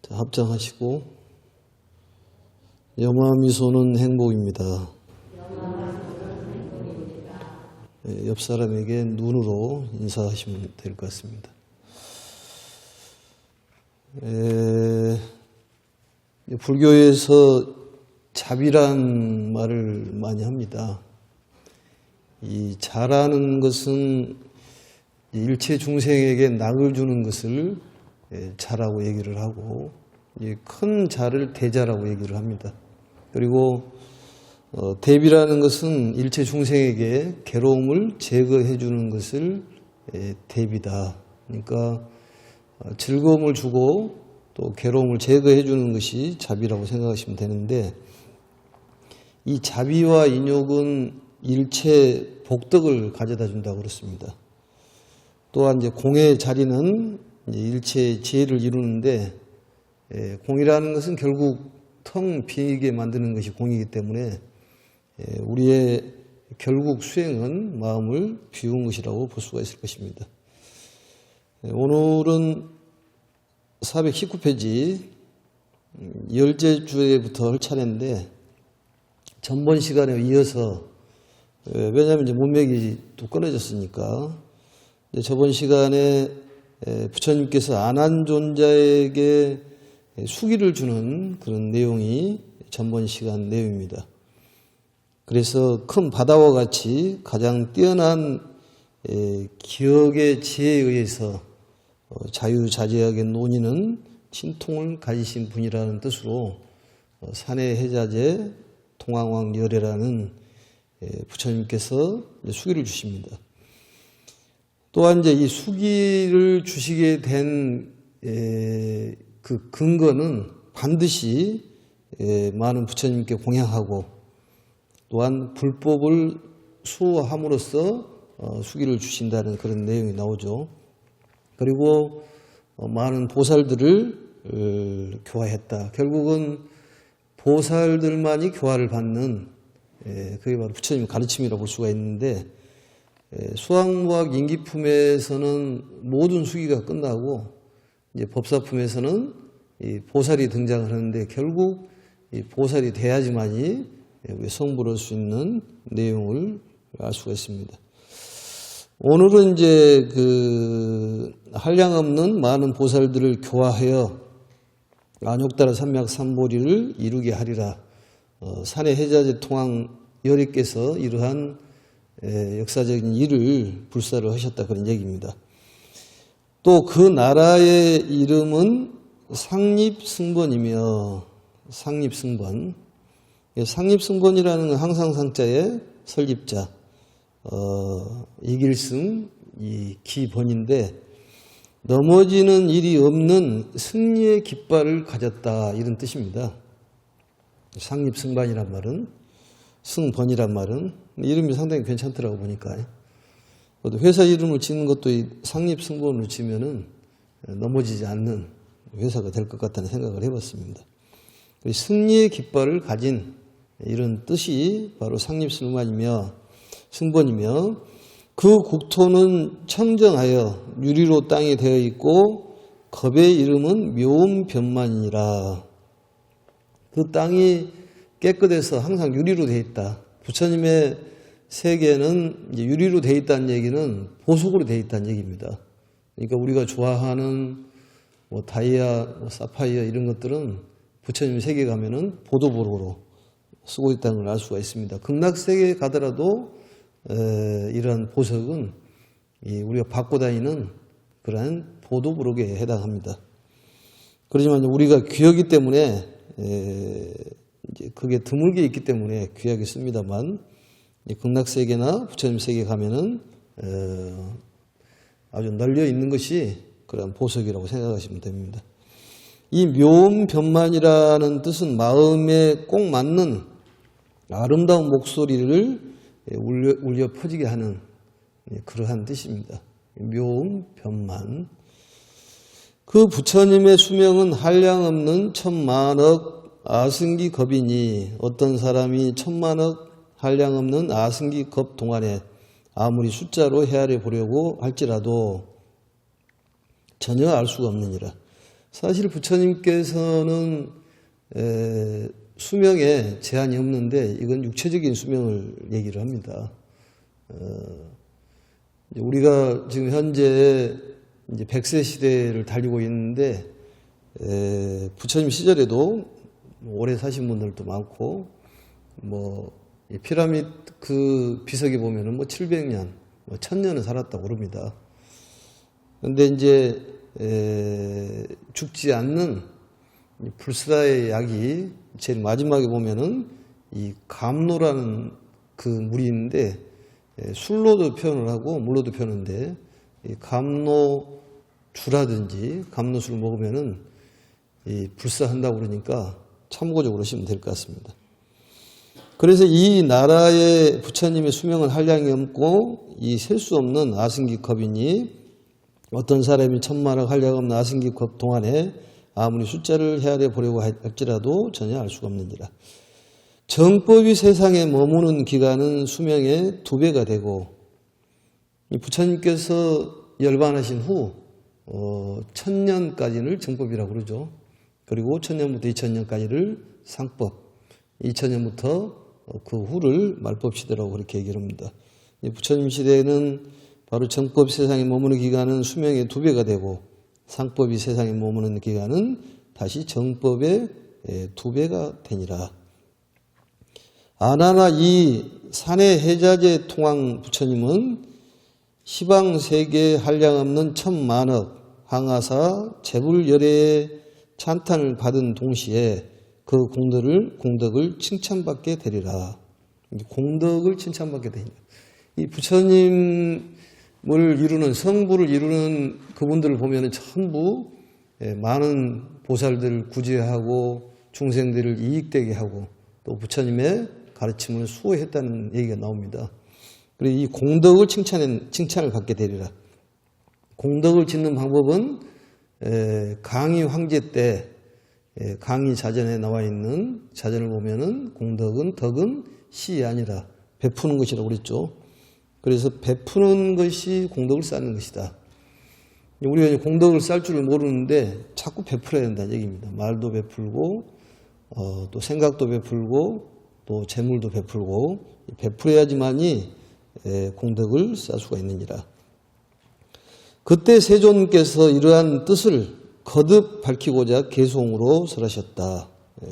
자, 합장하시고 염화미소는 행복입니다. 옆 사람에게 눈으로 인사하시면 될 것 같습니다. 불교에서 자비란 말을 많이 합니다. 이 자라는 것은 일체 중생에게 낙을 주는 것을 자라고 얘기를 하고, 큰 자를 대자라고 얘기를 합니다. 그리고 대비라는 것은 일체 중생에게 괴로움을 제거해 주는 것을 대비다. 그러니까 즐거움을 주고 또 괴로움을 제거해 주는 것이 자비라고 생각하시면 되는데, 이 자비와 인욕은 일체 복덕을 가져다 준다고 그렇습니다. 또한 이제 공의 자리는 이제 일체 지혜를 이루는데, 공이라는 것은 결국 텅 비게 만드는 것이 공이기 때문에 우리의 결국 수행은 마음을 비운 것이라고 볼 수가 있을 것입니다. 오늘은 419페이지 열제주에부터 할 차례인데, 전번 시간에 이어서, 왜냐하면 이제 문맥이 또 끊어졌으니까, 저번 시간에 부처님께서 안한존자에게 수기를 주는 그런 내용이 전번 시간 내용입니다. 그래서 큰 바다와 같이 가장 뛰어난 기억의 지혜에 의해서 자유자재하게 논의는 신통을 가지신 분이라는 뜻으로 산해해자재 통황왕열애라는 부처님께서 수기를 주십니다. 또한 이제 이 수기를 주시게 된 그 근거는 반드시 많은 부처님께 공양하고, 또한 불법을 수호함으로써 수기를 주신다는 그런 내용이 나오죠. 그리고 많은 보살들을 교화했다. 결국은 보살들만이 교화를 받는, 그게 바로 부처님의 가르침이라고 볼 수가 있는데, 수학무학 인기품에서는 모든 수기가 끝나고 이제 법사품에서는 이 보살이 등장을 하는데, 결국 이 보살이 돼야지만이 성불할 수 있는 내용을 알 수가 있습니다. 오늘은 이제 그 한량없는 많은 보살들을 교화하여 안욕따라 삼맥삼보리를 이루게 하리라. 산해해자재 통황 열애께서 이러한 역사적인 일을 불사를 하셨다, 그런 얘기입니다. 또 그 나라의 이름은 상립승번이며, 상립승번. 상립승번이라는 건 항상 상자의 설립자, 이길승, 이 기번인데, 넘어지는 일이 없는 승리의 깃발을 가졌다, 이런 뜻입니다. 상립승반이란 말은, 승번이란 말은 이름이 상당히 괜찮더라고 보니까. 회사 이름을 짓는 것도 상립승번으로 지면은 넘어지지 않는 회사가 될 것 같다는 생각을 해봤습니다. 승리의 깃발을 가진 이런 뜻이 바로 상립승반이며 승번이며, 그 국토는 청정하여 유리로 땅이 되어 있고 겁의 이름은 묘음변만이니라. 그 땅이 깨끗해서 항상 유리로 되어 있다. 부처님의 세계는 이제 유리로 되어 있다는 얘기는 보석으로 되어 있다는 얘기입니다. 그러니까 우리가 좋아하는 뭐 다이아, 뭐 사파이어 이런 것들은 부처님 세계 가면은 보도보록으로 쓰고 있다는 걸 알 수가 있습니다. 극락세계에 가더라도 이러한 보석은 우리가 받고 다니는 그러한 보도보록에 해당합니다. 그렇지만 우리가 귀하기 때문에 이제 그게 드물게 있기 때문에 귀하게 씁니다만, 극락세계나 부처님 세계에 가면은 아주 널려 있는 것이 그런 보석이라고 생각하시면 됩니다. 이 묘음변만이라는 뜻은 마음에 꼭 맞는 아름다운 목소리를 울려 퍼지게 하는 그러한 뜻입니다. 묘음변만. 그 부처님의 수명은 한량없는 천만억 아승기겁이니, 어떤 사람이 천만억 한량없는 아승기겁 동안에 아무리 숫자로 헤아려 보려고 할지라도 전혀 알 수가 없느니라. 사실 부처님께서는 수명에 제한이 없는데 이건 육체적인 수명을 얘기를 합니다. 우리가 지금 현재 이제 100세 시대를 달리고 있는데 부처님 시절에도 오래 사신 분들도 많고 뭐 피라미드 그 비석에 보면은 뭐 700년, 뭐 1000년은 살았다고 그럽니다. 그런데 이제 죽지 않는 불사의 약이 제일 마지막에 보면은 이 감노라는 그 물이 있는데 술로도 표현을 하고 물로도 표현하는데 이 감노주라든지 감노술을 먹으면은 이 불사한다고 그러니까 참고적으로 그러시면 될 것 같습니다. 그래서 이 나라의 부처님의 수명은 한량이 없고 이 셀 수 없는 아승기컵이니 어떤 사람이 천만억 한량 없는 아승기컵 동안에 아무리 숫자를 헤아려 보려고 할지라도 전혀 알 수가 없는지라. 정법이 세상에 머무는 기간은 수명의 2배가 되고 이 부처님께서 열반하신 후 1000년까지를 정법이라고 그러죠. 그리고 1000년부터 2000년까지를 상법, 2000년부터 그 후를 말법시대라고 그렇게 얘기를 합니다. 부처님 시대에는 바로 정법 세상에 머무는 기간은 수명의 2배가 되고 상법이 세상에 머무는 기간은 다시 정법의 2배가 되니라. 아나나 이 산의 해자재 통황 부처님은 시방세계 한량없는 천만억 항아사 재불열애의 찬탄을 받은 동시에 그 공덕을 칭찬받게 되리라. 공덕을 칭찬받게 되니라. 이 부처님을 이루는 성부를 이루는 그분들을 보면은 전부 많은 보살들을 구제하고 중생들을 이익되게 하고 또 부처님의 가르침을 수호했다는 얘기가 나옵니다. 그리고 이 공덕을 칭찬을 받게 되리라. 공덕을 짓는 방법은 강희 황제 때 강희 자전에 나와 있는 자전을 보면은 덕은 시이 아니라 베푸는 것이라고 그랬죠. 그래서 베푸는 것이 공덕을 쌓는 것이다. 우리가 이제 공덕을 쌓을 줄을 모르는데 자꾸 베풀어야 된다는 얘기입니다. 말도 베풀고 또 생각도 베풀고 또 재물도 베풀고 베풀어야지만이 공덕을 쌓을 수가 있느니라. 그때 세존께서 이러한 뜻을 거듭 밝히고자 개송으로 설하셨다.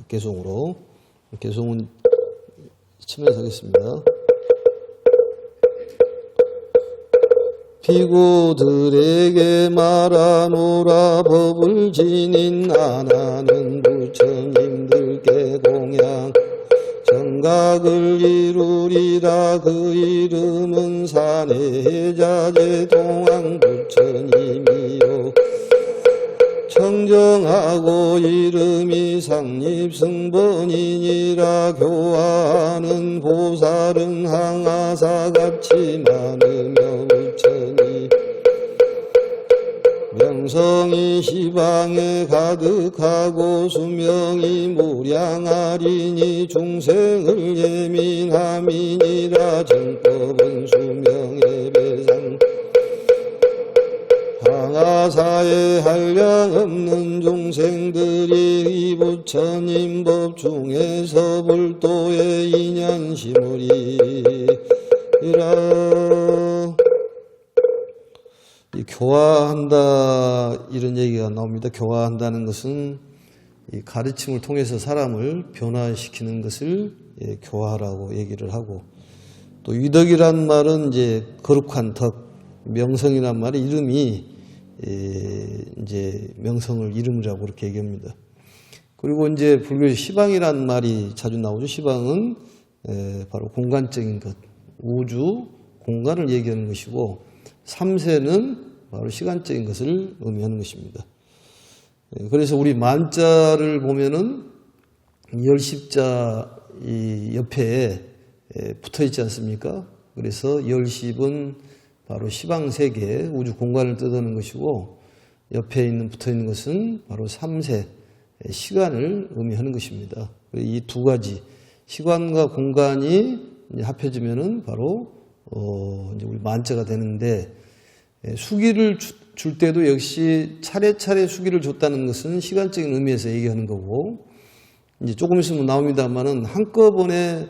개송은 치면서 하겠습니다. 비구들에게 말하노라 법을 지닌 나나는 부처님들께 공양 정각을 이루리라. 그 이름은 산해자재 동황 부처님이요 청정하고 이름이 상립승번이니라. 교화하는 보살은 항아사같이 많으며 부처님 명성이 시방에 가득하고 수명이 무량하리니 중생을 예민함이니라. 정법은 수명의 배상 항아사에 한량 없는 중생들이 이 부처님 법 중에서 불도의 인연심으리라. 교화한다 이런 얘기가 나옵니다. 교화한다는 것은 이 가르침을 통해서 사람을 변화시키는 것을 교화라고 얘기를 하고 또 위덕이란 말은 이제 거룩한 덕, 명성이란 말의 이름이 이제 명성을 이름이라고 그렇게 얘기합니다. 그리고 이제 불교의 시방이란 말이 자주 나오죠. 시방은 바로 공간적인 것, 우주, 공간을 얘기하는 것이고 삼세는 바로 시간적인 것을 의미하는 것입니다. 그래서 우리 만자를 보면은 열십자 이 옆에 붙어 있지 않습니까? 그래서 열십은 바로 시방세계, 우주 공간을 뜻하는 것이고 옆에 붙어 있는 것은 바로 삼세, 시간을 의미하는 것입니다. 이 두 가지, 시간과 공간이 합해지면은 바로 이제 우리 만자가 되는데 수기를 줄 때도 역시 차례차례 수기를 줬다는 것은 시간적인 의미에서 얘기하는 거고, 이제 조금 있으면 나옵니다만은 한꺼번에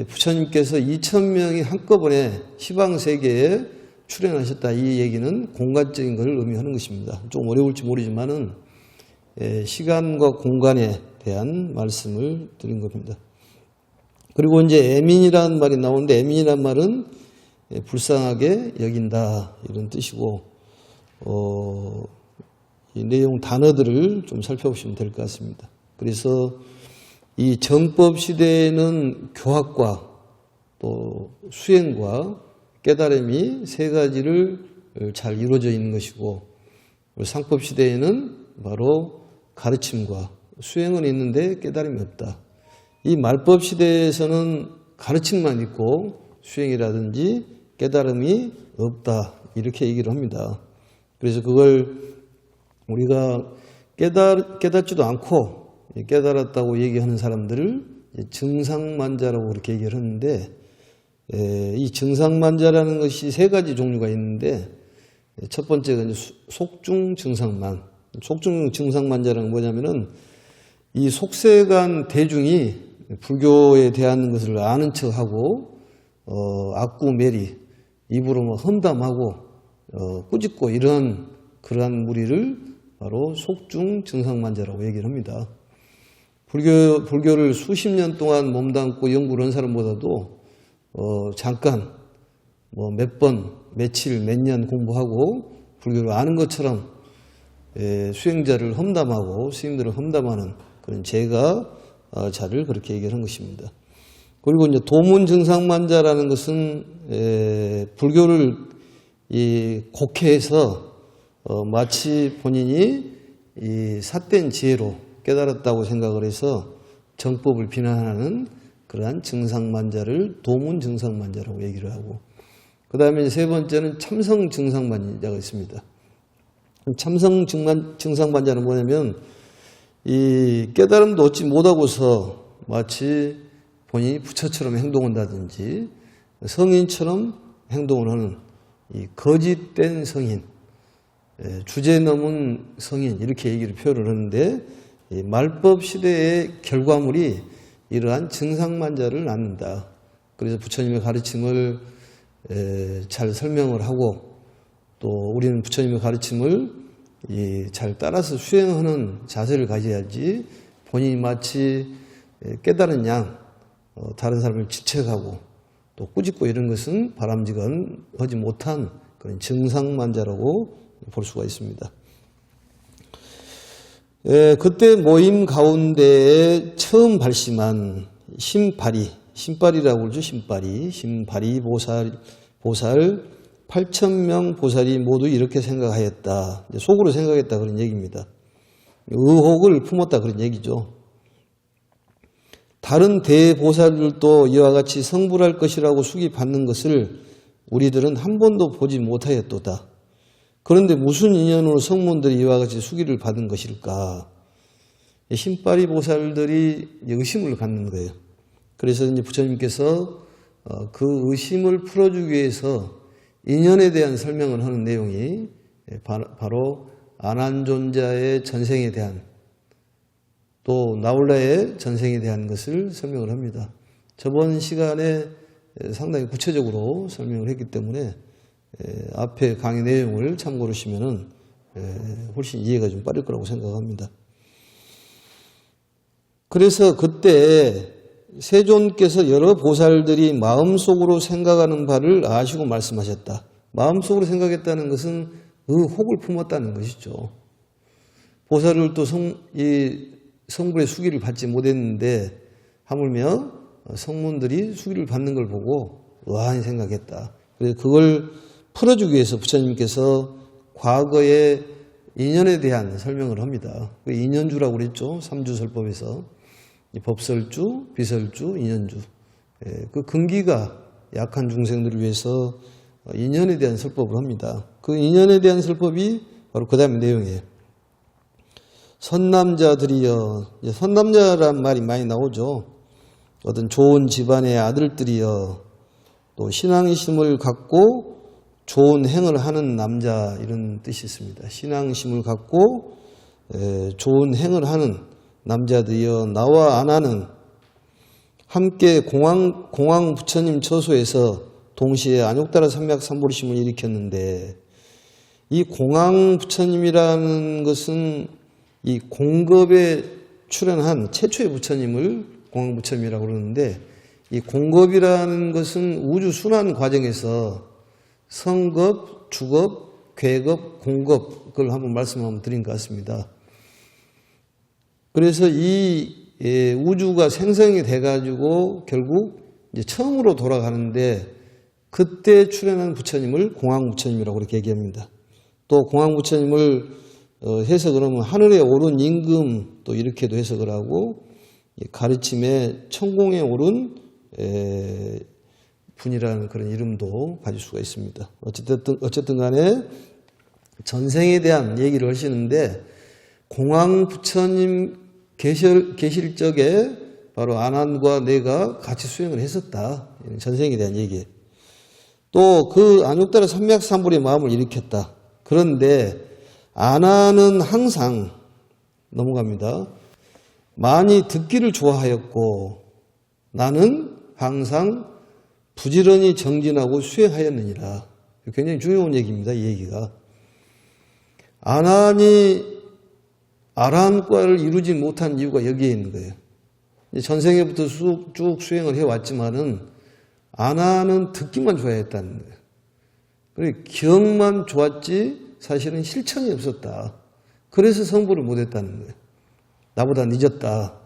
부처님께서 2,000명이 한꺼번에 시방세계에 출연하셨다. 이 얘기는 공간적인 걸 의미하는 것입니다. 좀 어려울지 모르지만은 시간과 공간에 대한 말씀을 드린 겁니다. 그리고 이제 애민이라는 말이 나오는데, 애민이라는 말은 불쌍하게 여긴다 이런 뜻이고, 이 내용 단어들을 좀 살펴보시면 될 것 같습니다. 그래서 이 정법 시대에는 교학과 또 수행과 깨달음이 세 가지를 잘 이루어져 있는 것이고, 상법 시대에는 바로 가르침과 수행은 있는데 깨달음이 없다. 이 말법 시대에서는 가르침만 있고 수행이라든지 깨달음이 없다. 이렇게 얘기를 합니다. 그래서 그걸 우리가 깨닫지도 않고 깨달았다고 얘기하는 사람들을 증상만자라고 그렇게 얘기를 하는데, 이 증상만자라는 것이 세 가지 종류가 있는데, 첫 번째가 이제 속중 증상만. 속중 증상만자라는 건 뭐냐면은 이 속세간 대중이 불교에 대한 것을 아는 척하고 악구매리 입으로 뭐 험담하고 꾸짖고 이런 그러한 무리를 바로 속중 증상만자라고 얘기를 합니다. 불교를 수십 년 동안 몸담고 연구를 한 사람보다도 잠깐 뭐 몇 번, 며칠, 몇 년 공부하고 불교를 아는 것처럼 수행자를 험담하고 스님들을 험담하는 그런 제가 자를 그렇게 얘기를 한 것입니다. 그리고 이제 도문증상만자라는 것은 불교를 곡해해서 마치 본인이 이 삿된 지혜로 깨달았다고 생각을 해서 정법을 비난하는 그러한 증상만자를 도문증상만자라고 얘기를 하고, 그 다음에 세 번째는 참성증상만자가 있습니다. 참성증상만자는 뭐냐면 이 깨달음도 얻지 못하고서 마치 본인이 부처처럼 행동한다든지 성인처럼 행동을 하는 이 거짓된 성인, 주제 넘은 성인 이렇게 얘기를 표현을 하는데, 이 말법 시대의 결과물이 이러한 증상만자를 낳는다. 그래서 부처님의 가르침을 잘 설명을 하고, 또 우리는 부처님의 가르침을 잘 따라서 수행하는 자세를 가져야지, 본인이 마치 깨달은 양 다른 사람을 지책하고 또 꾸짖고 이런 것은 바람직하지 못한 그런 증상만자라고 볼 수가 있습니다. 그때 모임 가운데에 처음 발심한 신발이라고 그러죠. 신발이 보살 8,000명 보살이 모두 이렇게 생각하였다. 속으로 생각했다 그런 얘기입니다. 의혹을 품었다 그런 얘기죠. 다른 대보살들도 이와 같이 성불할 것이라고 수기받는 것을 우리들은 한 번도 보지 못하였도다. 그런데 무슨 인연으로 성문들이 이와 같이 수기를 받은 것일까? 신발이 보살들이 의심을 갖는 거예요. 그래서 이제 부처님께서 그 의심을 풀어주기 위해서 인연에 대한 설명을 하는 내용이 바로 아난존자의 전생에 대한, 또 나홀라의 전생에 대한 것을 설명을 합니다. 저번 시간에 상당히 구체적으로 설명을 했기 때문에 앞에 강의 내용을 참고로 하시면은 훨씬 이해가 좀 빠를 거라고 생각합니다. 그래서 그때 세존께서 여러 보살들이 마음속으로 생각하는 바를 아시고 말씀하셨다. 마음속으로 생각했다는 것은 의혹을 품었다는 것이죠. 보살들도 성불의 수기를 받지 못했는데 하물며 성문들이 수기를 받는 걸 보고 의아하게 생각했다. 그래서 그걸 풀어주기 위해서 부처님께서 과거의 인연에 대한 설명을 합니다. 그 인연주라고 그랬죠. 삼주설법에서. 법설주, 비설주, 인연주. 그 근기가 약한 중생들을 위해서 인연에 대한 설법을 합니다. 그 인연에 대한 설법이 바로 그 다음 내용이에요. 선남자들이여, 선남자란 말이 많이 나오죠. 어떤 좋은 집안의 아들들이여, 또 신앙심을 갖고 좋은 행을 하는 남자 이런 뜻이 있습니다. 신앙심을 갖고 좋은 행을 하는 남자들이여 나와 아나는 함께 공황 부처님 처소에서 동시에 안욕다라 삼약 삼보리심을 일으켰는데 이 공황 부처님이라는 것은 이 공급에 출연한 최초의 부처님을 공황 부처님이라고 그러는데 이 공급이라는 것은 우주 순환 과정에서 성급, 주급, 괴급, 공급 그걸 한번 말씀을 드린 것 같습니다. 그래서 이 우주가 생성이 돼가지고 결국 이제 처음으로 돌아가는데 그때 출현한 부처님을 공황 부처님이라고 그렇게 얘기합니다. 또 공황 부처님을 해석을 하면 하늘에 오른 임금 또 이렇게도 해석을 하고 가르침에 천공에 오른 분이라는 그런 이름도 가질 수가 있습니다. 어쨌든 간에 전생에 대한 얘기를 하시는데 공황 부처님 계실 적에 바로 아난과 내가 같이 수행을 했었다. 전생에 대한 얘기예요. 또 그 안욕다라 삼맥삼불의 마음을 일으켰다. 그런데 아난은 항상 넘어갑니다. 많이 듣기를 좋아하였고 나는 항상 부지런히 정진하고 수행하였느니라. 굉장히 중요한 얘기입니다. 이 얘기가. 아난이 아라한과를 이루지 못한 이유가 여기에 있는 거예요. 전생에부터 쭉 수행을 해왔지만은 아난은 듣기만 좋아했다는 거예요. 그리고 기억만 좋았지 사실은 실천이 없었다. 그래서 성불을 못했다는 거예요. 나보다 늦었다.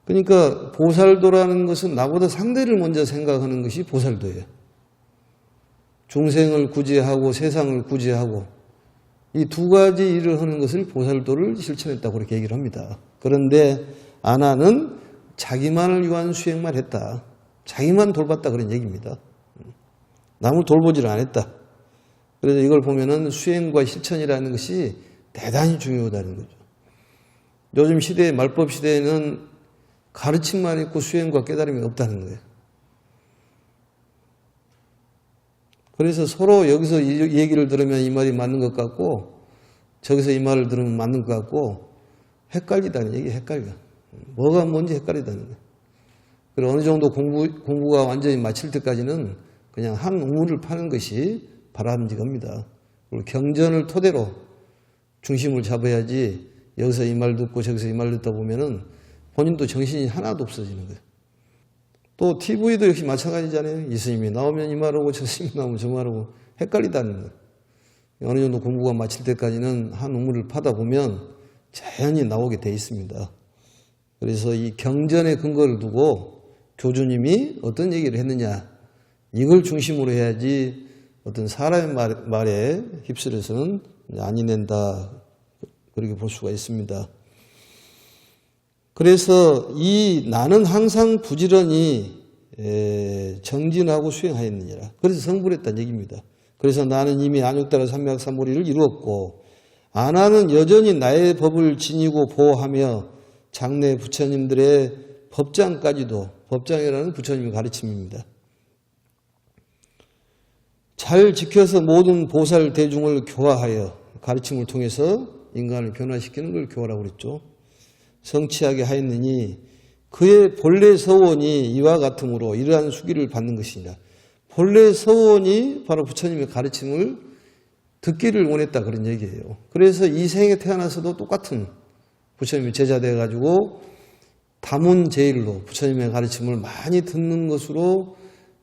그러니까 보살도라는 것은 나보다 상대를 먼저 생각하는 것이 보살도예요. 중생을 구제하고 세상을 구제하고 이 두 가지 일을 하는 것을 보살도를 실천했다고 그렇게 얘기를 합니다. 그런데 아나는 자기만을 위한 수행만 했다. 자기만 돌봤다 그런 얘기입니다. 남을 돌보지를 않았다. 그래서 이걸 보면은 수행과 실천이라는 것이 대단히 중요하다는 거죠. 요즘 시대, 말법 시대에는 가르침만 있고 수행과 깨달음이 없다는 거예요. 그래서 서로 여기서 이 얘기를 들으면 이 말이 맞는 것 같고 저기서 이 말을 들으면 맞는 것 같고 헷갈리다는 얘기, 헷갈려. 뭐가 뭔지 헷갈리다는 거예요. 그리고 어느 정도 공부가 완전히 마칠 때까지는 그냥 한 우물을 파는 것이 바람직합니다. 그리고 경전을 토대로 중심을 잡아야지 여기서 이 말 듣고 저기서 이 말 듣다 보면은 본인도 정신이 하나도 없어지는 거예요. 또 TV도 역시 마찬가지잖아요. 이 스님이 나오면 이 말하고 저 스님이 나오면 저 말하고 헷갈리다는 거예요. 어느 정도 공부가 마칠 때까지는 한 우물을 파다 보면 자연히 나오게 돼 있습니다. 그래서 이 경전의 근거를 두고 교주님이 어떤 얘기를 했느냐 이걸 중심으로 해야지 어떤 사람의 말에 휩쓸려서는 아니 낸다 그렇게 볼 수가 있습니다. 그래서 이 나는 항상 부지런히 정진하고 수행하였느니라. 그래서 성불했다는 얘기입니다. 그래서 나는 이미 안욕다라 삼맥삼보리를 이루었고 아나는 여전히 나의 법을 지니고 보호하며 장래 부처님들의 법장까지도 법장이라는 부처님의 가르침입니다. 잘 지켜서 모든 보살 대중을 교화하여 가르침을 통해서 인간을 변화시키는 걸 교화라고 그랬죠. 성취하게 하였느니 그의 본래 서원이 이와 같으므로 이러한 수기를 받는 것이니라. 본래 서원이 바로 부처님의 가르침을 듣기를 원했다 그런 얘기예요. 그래서 이 생에 태어나서도 똑같은 부처님의 제자 돼가지고 다문제일로 부처님의 가르침을 많이 듣는 것으로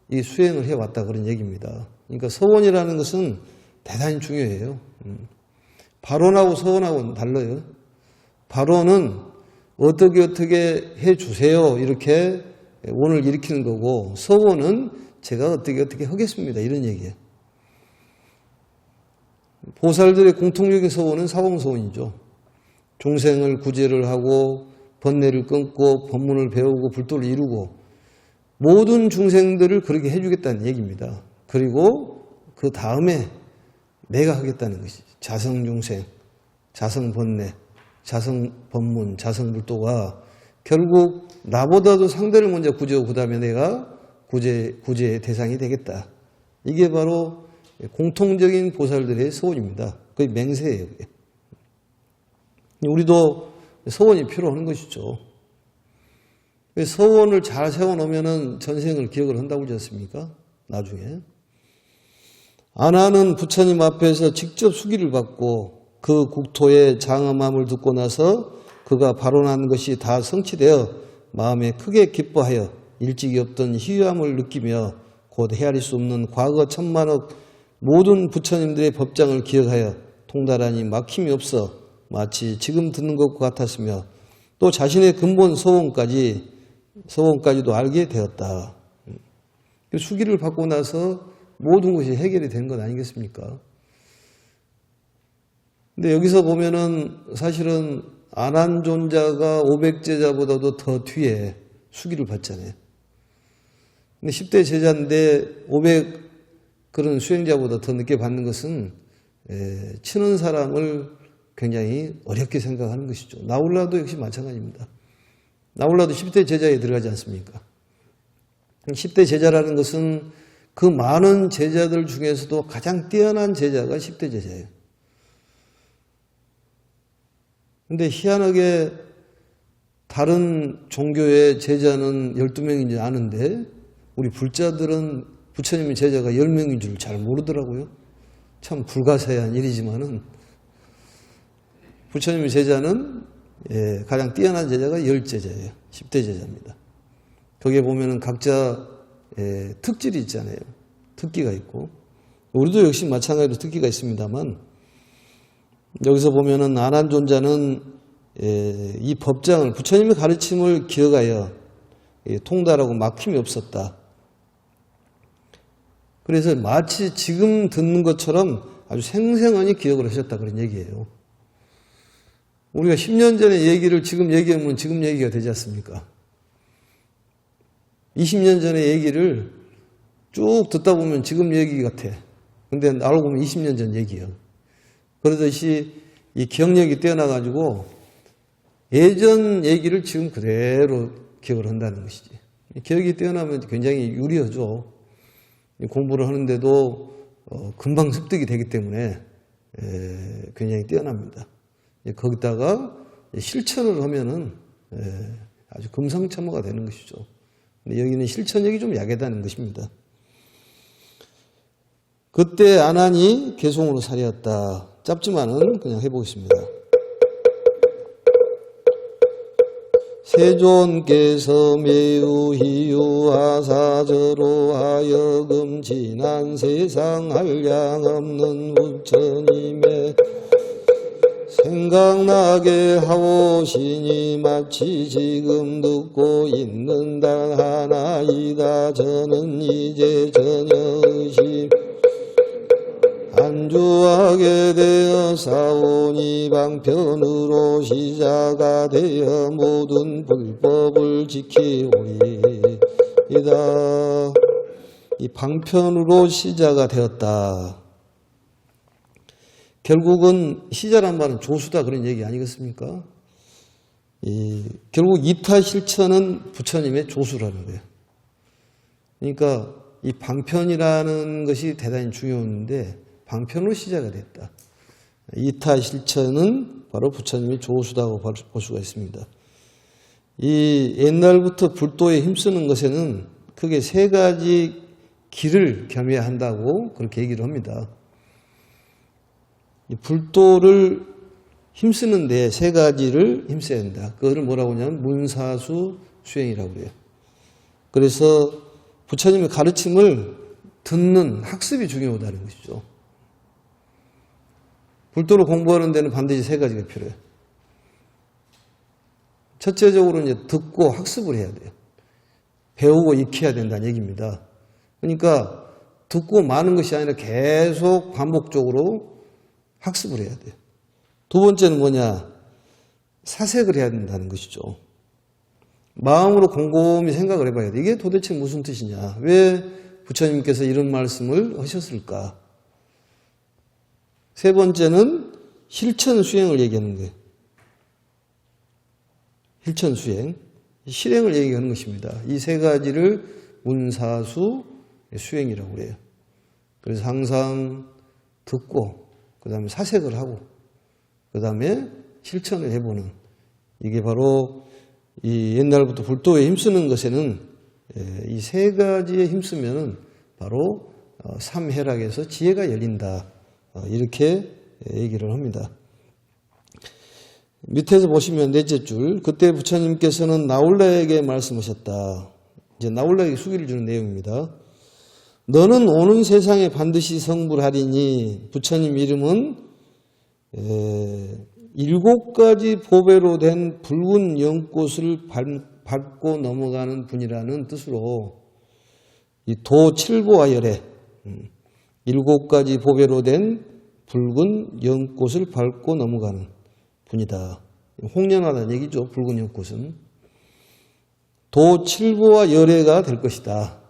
이 수행을 해왔다 그런 얘기입니다. 그러니까 서원이라는 것은 대단히 중요해요. 발언하고 서원하고는 달라요. 발언은 어떻게 해주세요 이렇게 원을 일으키는 거고 서원은 제가 어떻게 하겠습니다 이런 얘기예요. 보살들의 공통적인 서원은 사공서원이죠. 중생을 구제를 하고 번뇌를 끊고 법문을 배우고 불도를 이루고 모든 중생들을 그렇게 해주겠다는 얘기입니다. 그리고 그 다음에 내가 하겠다는 것이죠. 자성중생, 자성번뇌, 자성법문, 자성불도가 결국 나보다도 상대를 먼저 구제하고 그 다음에 내가 구제의 대상이 되겠다. 이게 바로 공통적인 보살들의 서원입니다. 거의 맹세예요. 그게. 우리도 서원이 필요한 것이죠. 서원을 잘 세워놓으면 전생을 기억을 한다고 그러지 않습니까? 나중에. 안하는 부처님 앞에서 직접 수기를 받고 그 국토의 장엄함을 듣고 나서 그가 발언한 것이 다 성취되어 마음에 크게 기뻐하여 일찍이 없던 희유함을 느끼며 곧 헤아릴 수 없는 과거 천만억 모든 부처님들의 법장을 기억하여 통달하니 막힘이 없어 마치 지금 듣는 것과 같았으며 또 자신의 근본 서원까지도 알게 되었다. 수기를 받고 나서 모든 것이 해결이 된 것 아니겠습니까? 근데 여기서 보면은 사실은 안한존자가 500제자보다도 더 뒤에 수기를 받잖아요. 근데 10대 제자인데 500 그런 수행자보다 더 늦게 받는 것은 치는 사람을 굉장히 어렵게 생각하는 것이죠. 나홀라도 역시 마찬가지입니다. 나홀라도 10대 제자에 들어가지 않습니까? 10대 제자라는 것은 그 많은 제자들 중에서도 가장 뛰어난 제자가 10대 제자예요. 근데 희한하게 다른 종교의 제자는 12명인지 아는데 우리 불자들은 부처님의 제자가 10명인 줄 잘 모르더라고요. 참 불가사의한 일이지만은 부처님의 제자는 가장 뛰어난 제자가 10제자예요. 10대 제자입니다. 거기에 보면은 각자 특질이 있잖아요. 특기가 있고 우리도 역시 마찬가지로 특기가 있습니다만 여기서 보면은 안한존자는 이 법장을 부처님의 가르침을 기억하여 통달하고 막힘이 없었다. 그래서 마치 지금 듣는 것처럼 아주 생생하게 기억을 하셨다 그런 얘기예요. 우리가 10년 전의 얘기를 지금 얘기하면 지금 얘기가 되지 않습니까? 20년 전의 얘기를 쭉 듣다 보면 지금 얘기 같아. 근데 알고 보면 20년 전 얘기예요. 그러듯이 이 기억력이 뛰어나가지고 예전 얘기를 지금 그대로 기억을 한다는 것이지. 기억이 뛰어나면 굉장히 유리하죠. 공부를 하는데도 금방 습득이 되기 때문에 굉장히 뛰어납니다. 거기다가 실천을 하면은 아주 금상첨화가 되는 것이죠. 근데 여기는 실천력이 좀 약하다는 것입니다. 그때 안한이 개송으로 살이었다. 짧지만은 그냥 해보겠습니다. 세존께서 매우 희유하사저로 하여금 지난 세상 한량 없는 부처님의 생각나게 하오시니 마치 지금 듣고 있는 단 하나이다. 저는 이제 전혀 의심 안주하게 되어 싸우니 방편으로 시자가 되어 모든 불법을 지키오리이다. 이 방편으로 시자가 되었다. 결국은 시자란 말은 조수다 그런 얘기 아니겠습니까? 결국 이타 실천은 부처님의 조수라는 거예요. 그러니까 이 방편이라는 것이 대단히 중요한데 방편으로 시작이 됐다. 이타 실천은 바로 부처님의 조수다고 볼 수가 있습니다. 이 옛날부터 불도에 힘쓰는 것에는 크게 세 가지 길을 겸해야 한다고 그렇게 얘기를 합니다. 이 불도를 힘쓰는데 세 가지를 힘써야 한다. 그거를 뭐라고 하냐면 문사수 수행이라고 해요. 그래서 부처님의 가르침을 듣는 학습이 중요하다는 것이죠. 불도를 공부하는 데는 반드시 세 가지가 필요해요. 첫째적으로 이제 듣고 학습을 해야 돼요. 배우고 익혀야 된다는 얘기입니다. 그러니까 듣고 마는 것이 아니라 계속 반복적으로 학습을 해야 돼요. 두 번째는 뭐냐? 사색을 해야 된다는 것이죠. 마음으로 곰곰이 생각을 해봐야 돼. 이게 도대체 무슨 뜻이냐? 왜 부처님께서 이런 말씀을 하셨을까? 세 번째는 실천 수행을 얘기하는 거예요. 실천 수행, 실행을 얘기하는 것입니다. 이 세 가지를 문사수 수행이라고 해요. 그래서 항상 듣고 그 다음에 사색을 하고 그 다음에 실천을 해보는, 이게 바로 이 옛날부터 불도에 힘쓰는 것에는 이 세 가지에 힘쓰면은 바로 삼해락에서 지혜가 열린다, 이렇게 얘기를 합니다. 밑에서 보시면 넷째 줄, 그때 부처님께서는 나홀라에게 말씀하셨다. 이제 나홀라에게 수기를 주는 내용입니다. 너는 오는 세상에 반드시 성불하리니 부처님 이름은 7가지 보배로 된 붉은 연꽃을 밟고 넘어가는 분이라는 뜻으로 이 도 7보와 열애, 7가지 보배로 된 붉은 연꽃을 밟고 넘어가는 분이다. 홍련하다는 얘기죠. 붉은 연꽃은 도 7보와 열애가 될 것이다.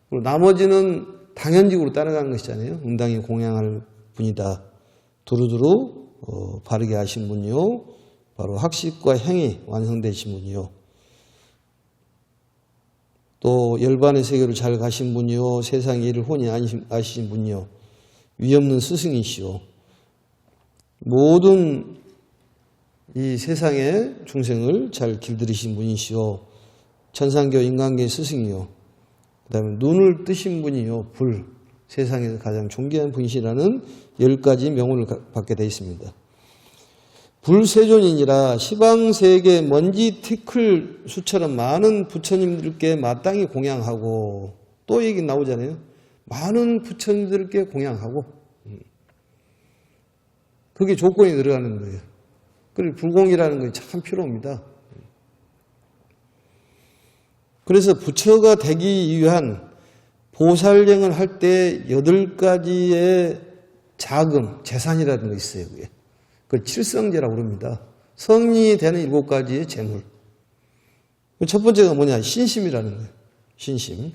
그리고 나머지는 당연직으로 따라가는 것이잖아요. 응당히 공양할 분이다. 두루두루 바르게 하신 분이요, 바로 학식과 행이 완성되신 분이요, 또 열반의 세계를 잘 가신 분이요, 세상의 일을 혼이 아시신 분이요, 위없는 스승이시요, 모든 이 세상의 중생을 잘 길들이신 분이시요, 천상교 인간계의 스승이요, 그 다음에 눈을 뜨신 분이요, 불, 세상에서 가장 존귀한 분이시라는 10가지 명호를 받게 되어 있습니다. 불세존이니라 시방세계 먼지 티클 수처럼 많은 부처님들께 마땅히 공양하고, 또 얘기 나오잖아요. 많은 부처님들께 공양하고, 그게 조건이 들어가는 거예요. 그리고 불공이라는 것이 참 필요합니다. 그래서 부처가 되기 위한 보살령을 할 때 8가지의 자금, 재산이라는 거 있어요. 그게. 그걸 칠성제라고 그럽니다. 성이 되는 7가지의 재물. 첫 번째가 뭐냐? 신심이라는 거예요. 신심.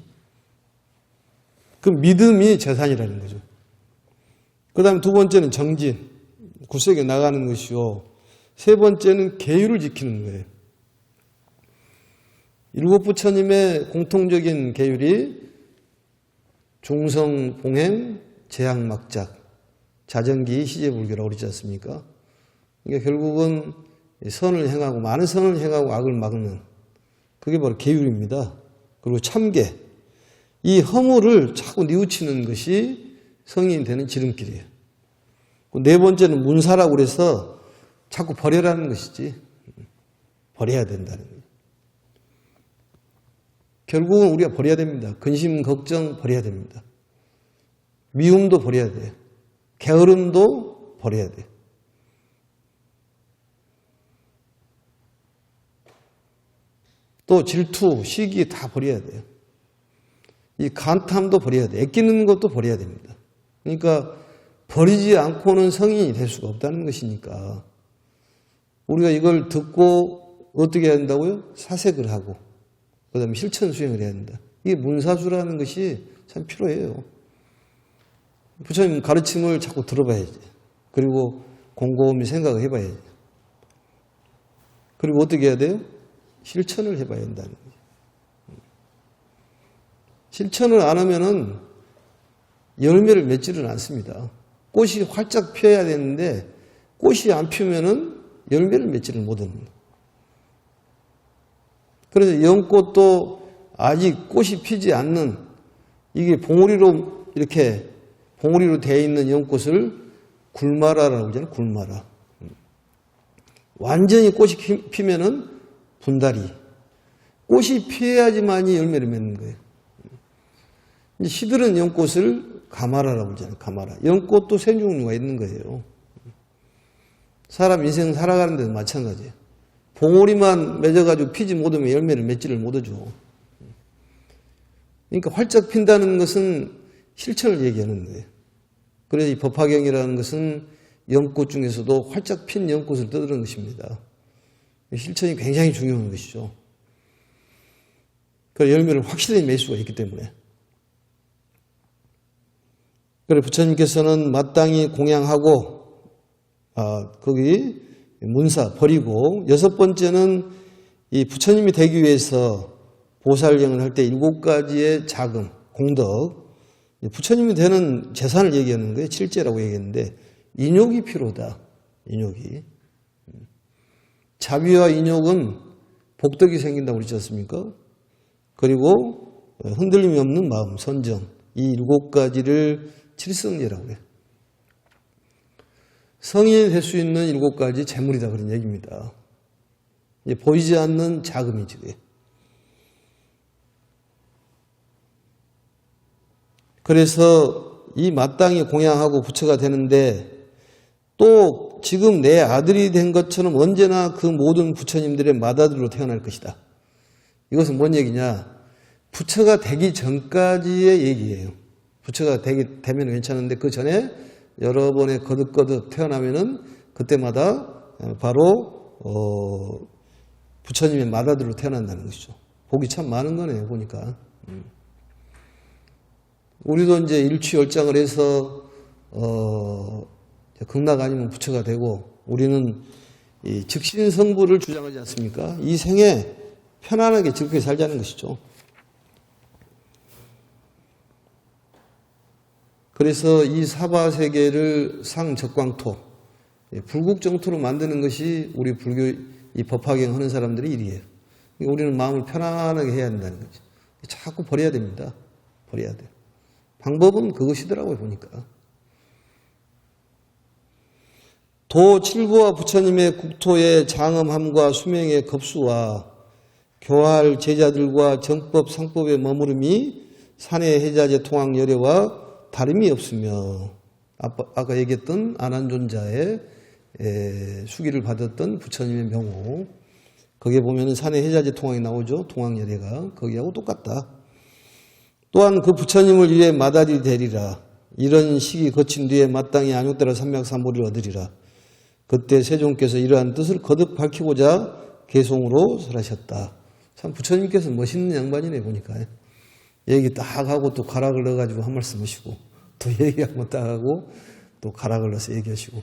그 믿음이 재산이라는 거죠. 그 다음에 두 번째는 정진, 굳세게 나가는 것이요. 세 번째는 계율을 지키는 거예요. 7 부처님의 공통적인 계율이 중성, 봉행, 재학막작, 자정기, 시제불교라고 그러지 않습니까? 그러니까 결국은 선을 행하고, 많은 선을 행하고 악을 막는, 그게 바로 계율입니다. 그리고 참계, 이 허물을 자꾸 뉘우치는 것이 성인이 되는 지름길이에요. 네 번째는 문사라고 그래서 자꾸 버려라는 것이지, 버려야 된다는 거예요. 결국은 우리가 버려야 됩니다. 근심, 걱정 버려야 됩니다. 미움도 버려야 돼요. 게으름도 버려야 돼요. 또 질투, 시기 다 버려야 돼요. 이 간탐도 버려야 돼요. 애끼는 것도 버려야 됩니다. 그러니까 버리지 않고는 성인이 될 수가 없다는 것이니까 우리가 이걸 듣고 어떻게 해야 된다고요? 사색을 하고 그 다음에 실천 수행을 해야 된다. 이게 문사수라는 것이 참 필요해요. 부처님 가르침을 자꾸 들어봐야지. 그리고 곰곰이 생각을 해봐야지. 그리고 어떻게 해야 돼요? 실천을 해봐야 한다는 거예요. 실천을 안 하면은 열매를 맺지는 않습니다. 꽃이 활짝 피어야 되는데 꽃이 안 피우면은 열매를 맺지를 못합니다. 그래서 연꽃도 아직 꽃이 피지 않는, 이게 봉우리로 이렇게 봉우리로 되어 있는 연꽃을 굴마라라고 하잖아요. 굴마라. 완전히 꽃이 피면은 분다리. 꽃이 피어야지만이 열매를 맺는 거예요. 이제 시들은 연꽃을 가마라라고 하잖아요. 가마라. 연꽃도 세 종류가 있는 거예요. 사람 인생 살아가는 데도 마찬가지예요. 봉오리만 맺어가지고 피지 못하면 열매를 맺지를 못하죠. 그러니까 활짝 핀다는 것은 실천을 얘기하는 거예요. 그래서 이 법화경이라는 것은 연꽃 중에서도 활짝 핀 연꽃을 떠드는 것입니다. 실천이 굉장히 중요한 것이죠. 그 열매를 확실히 맺을 수가 있기 때문에. 그래서 부처님께서는 마땅히 공양하고, 거기 문사 버리고, 6번째는 이 부처님이 되기 위해서 보살령을 할 때 7가지의 자금, 공덕, 부처님이 되는 재산을 얘기하는 거예요. 칠재라고 얘기했는데 인욕이 필요하다. 인욕이. 자비와 인욕은 복덕이 생긴다고 그러지 않습니까? 그리고 흔들림이 없는 마음, 선정. 이 7가지를 칠성예라고 해요. 성인이 될 수 있는 7가지 재물이다 그런 얘기입니다. 보이지 않는 자금이지. 그래서 이 마땅히 공양하고 부처가 되는데 또 지금 내 아들이 된 것처럼 언제나 그 모든 부처님들의 맏아들로 태어날 것이다. 이것은 뭔 얘기냐? 부처가 되기 전까지의 얘기예요. 부처가 되면 괜찮은데 그 전에 여러 번에 거듭거듭 태어나면은 그때마다 바로 부처님의 맏아들로 태어난다는 것이죠. 복이 참 많은 거네요, 보니까. 우리도 이제 일취월장을 해서 극락 아니면 부처가 되고 우리는 이 즉신성부를 주장하지 않습니까? 이 생에 편안하게 즐겁게 살자는 것이죠. 그래서 이 사바세계를 상적광토, 불국정토로 만드는 것이 우리 불교 이 법화경 하는 사람들의 일이에요. 우리는 마음을 편안하게 해야 한다는 거죠. 자꾸 버려야 됩니다. 버려야 돼요. 방법은 그것이더라고요, 보니까. 도 칠부와 부처님의 국토의 장엄함과 수명의 겁수와 교할 제자들과 정법, 상법의 머무름이 산의 해자재 통학 열애와 다름이 없으며 아까 얘기했던 안한존자의 수기를 받았던 부처님의 명호 거기에 보면 산의 해자재 통학이 나오죠. 통학 열애가 거기하고 똑같다. 또한 그 부처님을 위해 맏아들이 되리라. 이런 시기 거친 뒤에 마땅히 안욕대라 삼맥삼보리를 얻으리라. 그때 세종께서 이러한 뜻을 거듭 밝히고자 개송으로 설하셨다. 참 부처님께서 멋있는 양반이네 보니까. 얘기 딱 하고 또 가락을 넣어가지고 한 말씀 하시고 또 얘기 한번 딱 하고 또 가락을 넣어서 얘기하시고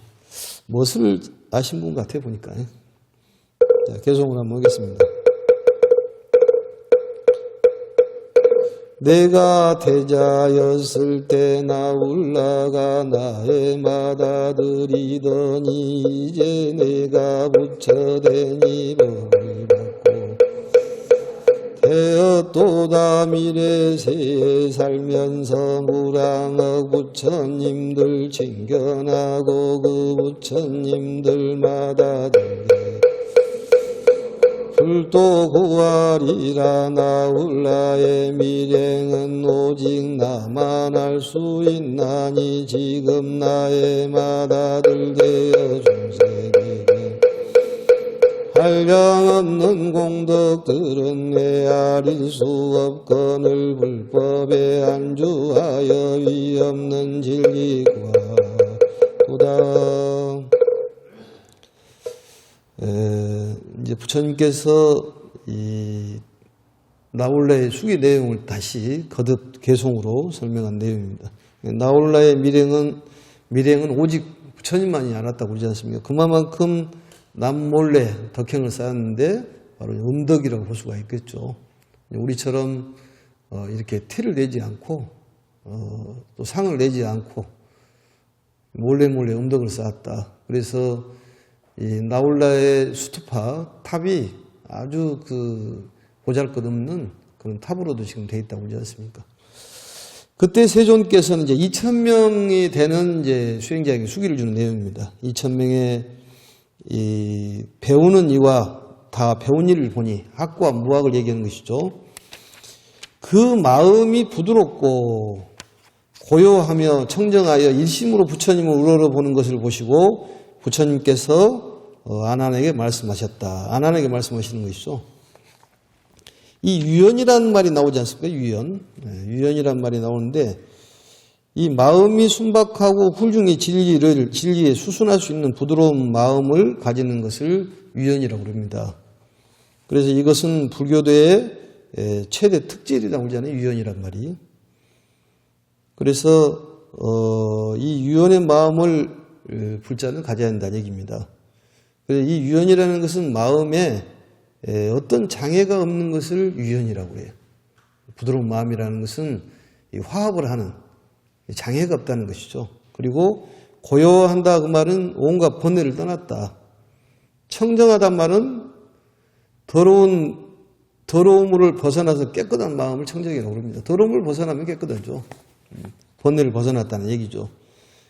무엇을 아신 분 같아 보니까. 자, 개송을 한번 하겠습니다. 내가 태자였을 때 나울라가 나의 맏아들이더니 이제 내가 부처되니 법을 받고 되었도다 미래세에 살면서 무량억 부처님들 칭견하고 그 부처님들 맏아들에게 불도 구하리라. 나울라의 미행은 오직 나만 알 수 있나니 지금 나의 맏아들 되어 중생에게 한량없는 공덕들은 헤아릴 수 없거늘 불법에 안주하여 위없는 진리과 도다. 이제 부처님께서 이 나홀라의 수기 내용을 다시 거듭 개송으로 설명한 내용입니다. 나홀라의 미행은 오직 부처님만이 알았다고 그러지 않습니까? 그만큼 남몰래 덕행을 쌓았는데 바로 음덕이라고 볼 수가 있겠죠. 우리처럼 이렇게 티를 내지 않고 또 상을 내지 않고 몰래 음덕을 쌓았다. 그래서 이 나홀라의 수투파 탑이 아주 그 보잘것없는 그런 탑으로도 지금 돼 있다고 그러지 않습니까? 그때 세존께서는 이제 2,000명이 되는 이제 수행자에게 수기를 주는 내용입니다. 2,000명의 이 배우는 이와 다 배운 일을 보니 학과 무학을 얘기하는 것이죠. 그 마음이 부드럽고 고요하며 청정하여 일심으로 부처님을 우러러보는 것을 보시고 부처님께서 안한에게 말씀하셨다. 안한에게 말씀하시는 것이죠. 이 유연이라는 말이 나오지 않습니까? 유연. 유연이라는 말이 나오는데 이 마음이 순박하고 훌륭히 진리에 수순할 수 있는 부드러운 마음을 가지는 것을 유연이라고 합니다. 그래서 이것은 불교도의 최대 특질이라고 하잖아요. 유연이란 말이. 그래서 이 유연의 마음을 불자는 가져야 한다는 얘기입니다. 이 유연이라는 것은 마음에 어떤 장애가 없는 것을 유연이라고 해요. 부드러운 마음이라는 것은 화합을 하는 장애가 없다는 것이죠. 그리고 고요한다 그 말은 온갖 번뇌를 떠났다. 청정하단 말은 더러움을 벗어나서 깨끗한 마음을 청정이라고 합니다. 더러움을 벗어나면 깨끗하죠. 번뇌를 벗어났다는 얘기죠.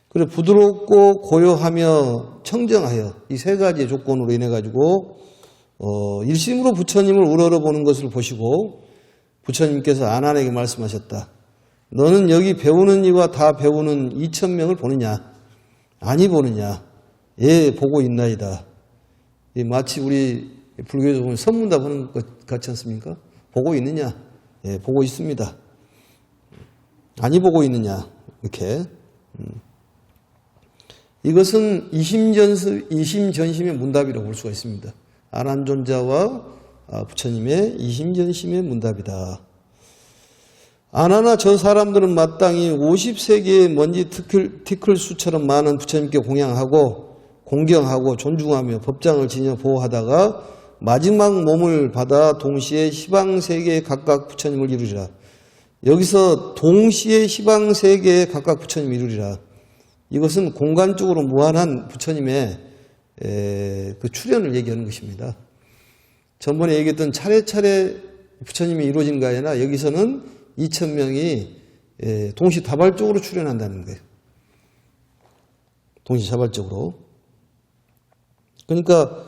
그리고 부드럽고 고요하며 청정하여 이 세 가지의 조건으로 인해 가지고 일심으로 부처님을 우러러보는 것을 보시고 부처님께서 아난에게 말씀하셨다. 너는 여기 배우는 이와 다 배우는 2,000명을 보느냐? 아니 보느냐? 예, 보고 있나이다. 마치 우리 불교에서 보면 선문답 하는 것 같지 않습니까? 보고 있느냐? 예, 보고 있습니다. 아니 보고 있느냐? 이렇게. 이것은 이심전심의 문답이라고 볼 수가 있습니다. 아난존자와 부처님의 이심전심의 문답이다. 아나나 저 사람들은 마땅히 50세계의 먼지 티클수처럼 많은 부처님께 공양하고 공경하고 존중하며 법장을 지녀 보호하다가 마지막 몸을 받아 동시에 시방세계에 각각 부처님을 이루리라. 여기서 동시에 시방세계에 각각 부처님을 이루리라. 이것은 공간적으로 무한한 부처님의 그 출현을 얘기하는 것입니다. 전번에 얘기했던 차례차례 부처님이 이루어진 거 아니라 여기서는 2,000명이 동시다발적으로 출현한다는 거예요. 동시다발적으로. 그러니까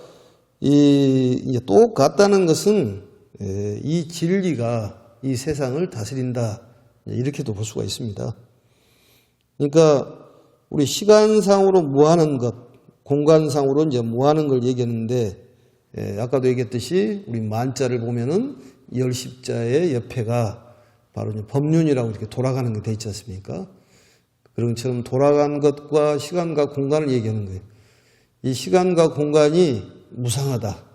이제 똑같다는 것은 이 진리가 이 세상을 다스린다. 이렇게도 볼 수가 있습니다. 그러니까 우리 시간상으로 무한한 것, 공간상으로 이제 무한한 걸 얘기했는데 아까도 얘기했듯이 우리 만자를 보면은 열십자의 옆에가 바로 이제 법륜이라고 이렇게 돌아가는 게 돼 있지 않습니까? 그런 것처럼 돌아간 것과 시간과 공간을 얘기하는 거예요. 이 시간과 공간이 무상하다.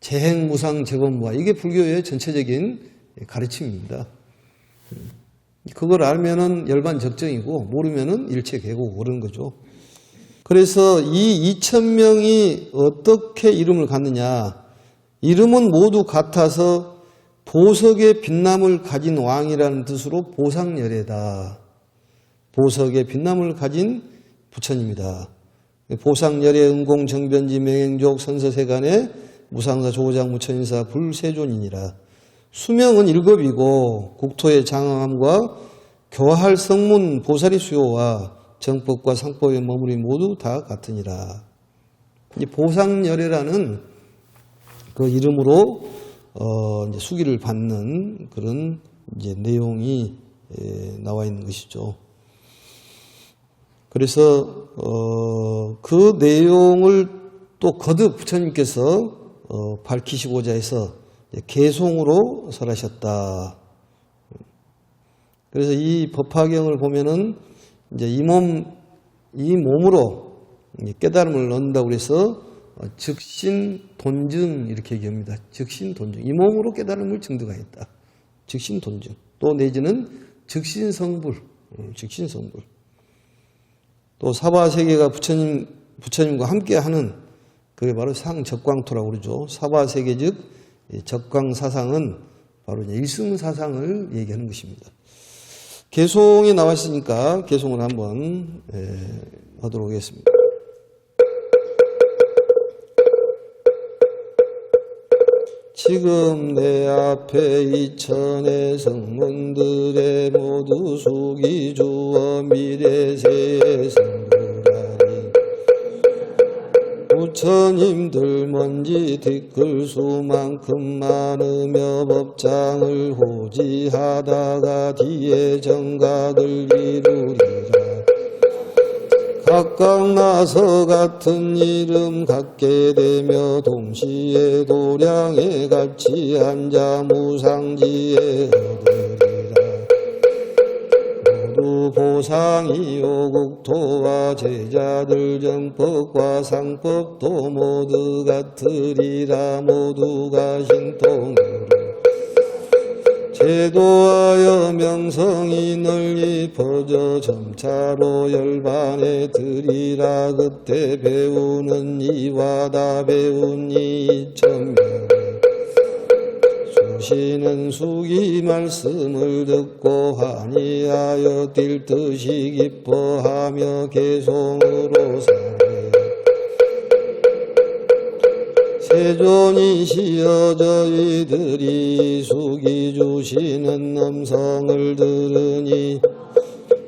재행무상 재범무하. 이게 불교의 전체적인 가르침입니다. 그걸 알면은 열반적정이고 모르면은 일체계고 그런 거죠. 그래서 이 2,000명이 어떻게 이름을 갖느냐. 이름은 모두 같아서 보석의 빛남을 가진 왕이라는 뜻으로 보상열애다. 보석의 빛남을 가진 부처님이다. 보상열애 응공정변지 명행족 선서세간의 무상사 조장 무천인사 불세존이니라. 수명은 7이고 국토의 장엄함과 교할 성문 보살이 수요와 정법과 상법의 머무리 모두 다 같으니라. 이 보상열애라는 그 이름으로 이제 수기를 받는 그런 이제 내용이 나와 있는 것이죠. 그래서 그 내용을 또 거듭 부처님께서 밝히시고자 해서 개송으로 설하셨다. 그래서 이 법화경을 보면은 이제 이 몸으로 깨달음을 얻는다고 그래서 즉신 돈증 이렇게 얘기합니다. 즉신 돈증. 이 몸으로 깨달음을 증득하였다. 즉신 돈증. 또 내지는 즉신 성불. 즉신 성불. 또 사바세계가 부처님과 함께하는 그게 바로 상적광토라고 그러죠. 사바세계 즉 적광사상은 바로 일승사상을 얘기하는 것입니다. 개송이 나왔으니까 개송을 한번 하도록 하겠습니다. 지금 내 앞에 2,000의 성문들에 모두 숙이 주어 미래세의 성불하리. 부처님들 먼지 뒷글 수만큼 많으며 법장을 호지하다가 뒤에 정각을 이루리라. 각각 나서 같은 이름 갖게 되며 동시에 도량에 같이 앉아 무상지에 얻으리라. 모두 보상이 오국토와 제자들 정법과 상법도 모두 같으리라. 모두가 신통으로 제도하여 명성이 널리 퍼져 점차로 열반에 들이라. 그때 배우는 이와 다 배운 이 2,000명 주시는 수기 말씀을 듣고 환희하여 뛸 듯이 기뻐하며 개송으로 사네. 세존이시여 저희들이 수기 주시는 음성을 들으니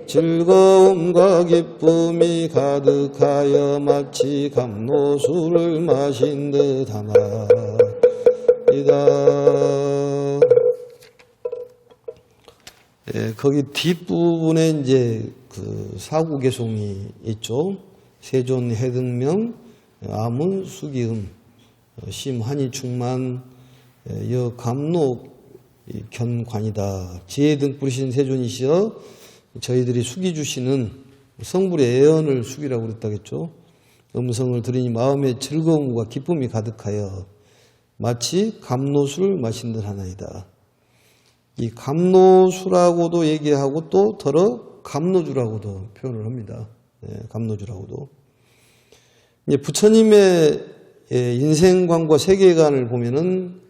즐거움과 기쁨이 가득하여 마치 감로수를 마신 듯하나이다. 거기 뒷부분에 이제 그 사구개송이 있죠. 세존 해등명 아문 수기음 심한이 충만 여 감로 견관이다. 지혜 등 뿌리신 세존이시여 저희들이 수기 주시는 성불의 애언을 수기라고 그랬다겠죠. 음성을 들으니 마음에 즐거움과 기쁨이 가득하여 마치 감로수를 마신 듯 하나이다. 이 감로수라고도 얘기하고 또 더러 감로주라고도 표현을 합니다. 감로주라고도. 이제 부처님의 인생관과 세계관을 보면은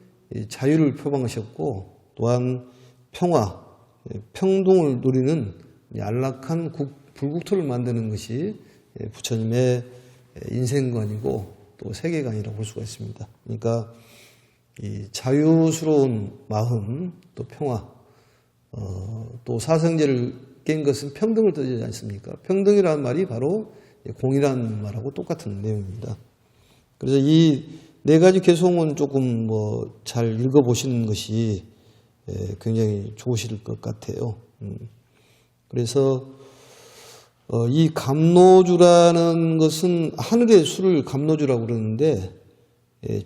자유를 표방하셨고 또한 평화, 평등을 누리는 안락한 불국토를 만드는 것이 부처님의 인생관이고 또 세계관이라고 볼 수가 있습니다. 그러니까 이 자유스러운 마음, 또 평화, 또 사성제를 깬 것은 평등을 뜻하지 않습니까? 평등이라는 말이 바로 공이라는 말하고 똑같은 내용입니다. 그래서 이 네 가지 개송은 조금 잘 읽어보시는 것이 굉장히 좋으실 것 같아요. 그래서 이 감로주라는 것은 하늘의 술을 감로주라고 그러는데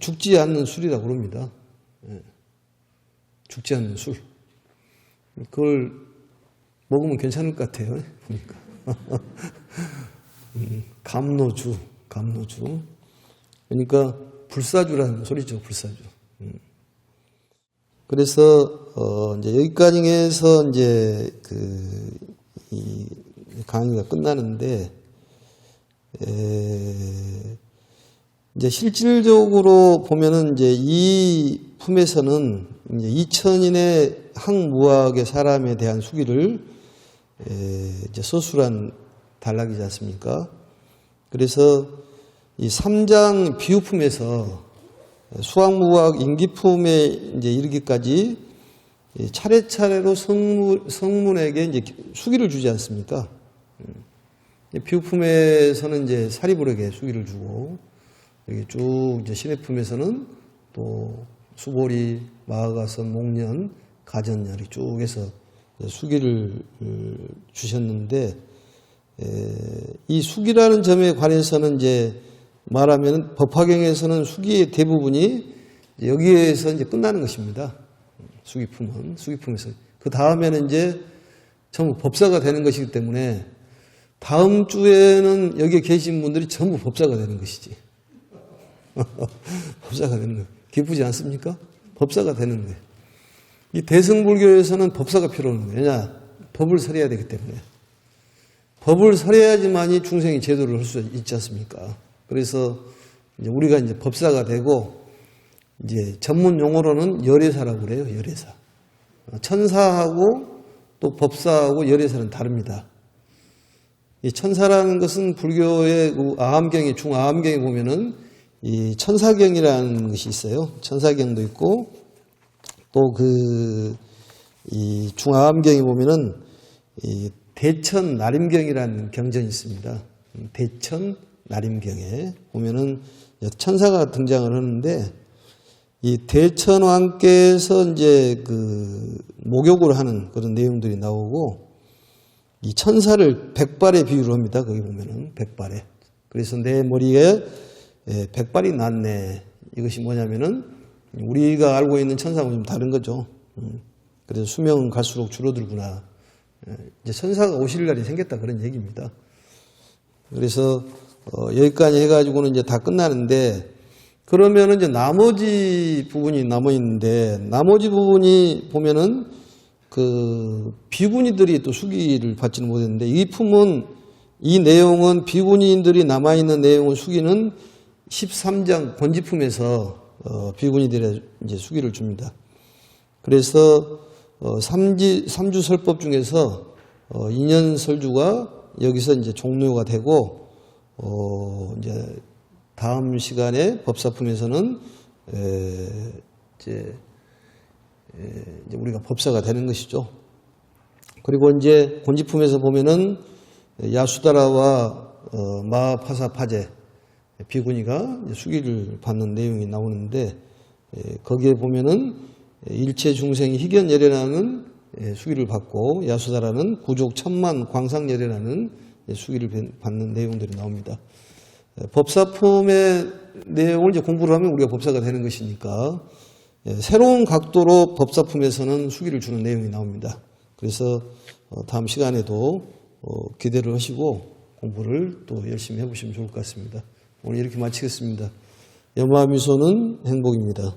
죽지 않는 술이라고 그럽니다. 죽지 않는 술. 그걸 먹으면 괜찮을 것 같아요. 보니까. 감로주. 그러니까 불사주라는 소리죠. 불사주. 그래서 이제 여기까지해서 이제 이 강의가 끝나는데 이제 실질적으로 보면은 이제 이 품에서는 이제 2000인의 학무학의 사람에 대한 수기를 이제 서술한 단락이지 않습니까? 그래서 이 3장 비유품에서 수학무학 인기품에 이제 이르기까지 차례차례로 성문에게 이제 수기를 주지 않습니까? 비유품에서는 이제 사리불에게 수기를 주고, 여기 쭉 이제 신해품에서는 또 수보리, 마하가선, 목련, 가전열이 쭉 해서 수기를 주셨는데, 이 수기라는 점에 관해서는 이제 말하면 법화경에서는 수기의 대부분이 여기에서 이제 끝나는 것입니다. 수기품에서. 그 다음에는 이제 전부 법사가 되는 것이기 때문에 다음 주에는 여기에 계신 분들이 전부 법사가 되는 것이지. 법사가 되는 거예요. 기쁘지 않습니까? 법사가 되는 거예요. 이 대승불교에서는 법사가 필요 없는 거예요. 왜냐? 법을 설해야 되기 때문에. 법을 설해야지만이 중생이 제도를 할 수 있지 않습니까? 그래서 이제 우리가 이제 법사가 되고, 이제 전문 용어로는 열애사라고 그래요. 열애사. 천사하고 또 법사하고 열애사는 다릅니다. 이 천사라는 것은 불교의 아함경에, 중아함경에 보면은 이 천사경이라는 것이 있어요. 천사경도 있고, 또 이 중아함경에 보면은 이 대천 나림경이라는 경전이 있습니다. 대천 나림경에 보면은 천사가 등장을 하는데, 이 대천왕께서 이제 목욕을 하는 그런 내용들이 나오고, 이 천사를 백발에 비유를 합니다. 거기 보면은 백발에. 그래서 내 머리에 백발이 났네. 이것이 뭐냐면은 우리가 알고 있는 천사하고 좀 다른 거죠. 그래서 수명은 갈수록 줄어들구나. 이제 천사가 오실 날이 생겼다 그런 얘기입니다. 그래서 여기까지 해가지고는 이제 다 끝나는데, 그러면은 이제 나머지 부분이 남아 있는데, 나머지 부분이 보면은 비구니들이 또 수기를 받지는 못했는데, 이 내용은 비구니인들이 남아 있는 내용을 수기는 13장 권지품에서 비구니들의 이제 수기를 줍니다. 그래서 삼주 설법 중에서 2년 설주가 여기서 이제 종료가 되고 이제 다음 시간에 법사품에서는 이제 우리가 법사가 되는 것이죠. 그리고 이제 곤지품에서 보면은 야수다라와 마하파사파제 비구니가 수기를 받는 내용이 나오는데 거기에 보면은 일체 중생이 희견열애라는 수기를 받고 야수다라는 구족 천만 광상열애라는 수기를 받는 내용들이 나옵니다. 법사품의 내용을 이제 공부를 하면 우리가 법사가 되는 것이니까 새로운 각도로 법사품에서는 수기를 주는 내용이 나옵니다. 그래서 다음 시간에도 기대를 하시고 공부를 또 열심히 해보시면 좋을 것 같습니다. 오늘 이렇게 마치겠습니다. 염화미소는 행복입니다.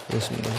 고맙습니다.